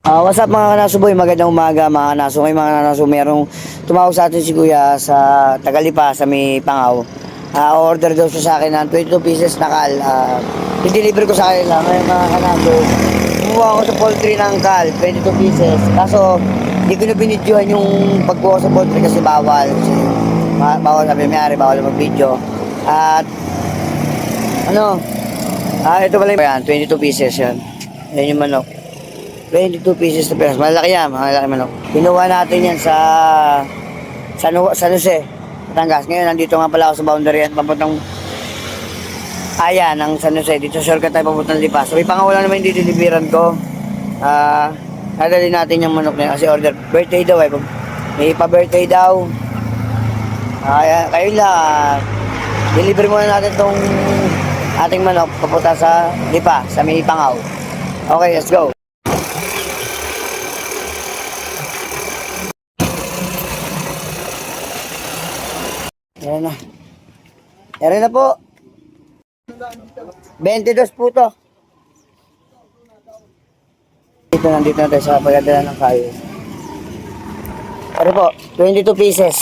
What's up mga kanasuboy, magandang umaga mga kanaso. Ngayon mga kanaso, merong tumawag sa atin si Kuya sa Tagalipa sa may Pangaw. Order daw siya sa akin ng 22 pieces na kal. I-deliver ko sa kanila. Ngayon mga kanaso, kumuha ako sa poultry ng kal, 22 pieces. Kaso, hindi ko na binidyohan yung pagkuha sa poultry kasi bawal. Kasi, bawal sabi may-ari, bawal mag-video. At, ito pala yan, 22 pieces yan. Yan yung manok. 22 pieces na pesos. Malaki yan, malaki manok. Kinuha natin yan sa San Jose, Batangas. Ngayon, nandito nga pala ako sa boundary at papuntang ng San Jose. Dito shortcut tayo papuntang Lipa. So, ipangawala naman yung dideliveran ko. Nadali natin yung manok na yun. Kasi order, birthday daw eh. May pa-birthday daw. Kayo lang, deliver muna natin tong ating manok papunta sa Lipa, sa may Pangaw. Okay, let's go. Ayan na. Ayan na po. 22 po to. Nandito na tayo sa pagdadala ng kayo. Ayan po, 22 pieces.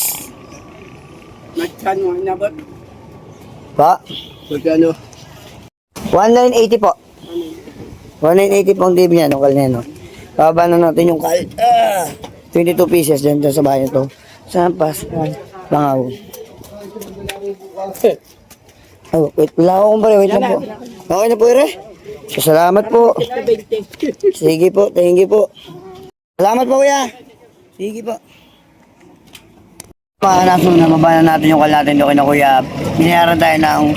Magkano na ba? Pa? Magkano? 1980 po. 1980 po ang TV niya, nukal niya, no? Bababa na natin yung kal. 22 pieces dyan sa bahay ito. Saan pas? Pangaw. Oh, wait, wala ako kumpare, wait lang po. Okay na po, Ire. So, salamat po. Sige po, thank you po. Salamat po, kuya. Sige po. Mga naso, nababayan natin yung kal natin doon na kuya. Binayaran tayo ng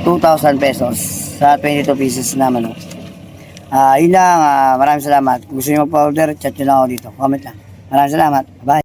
2,000 pesos sa 22 pieces naman. Yun lang, maraming salamat. Gusto nyo magpa-order, chat nyo lang ako dito. Comment lang. Maraming salamat. Bye.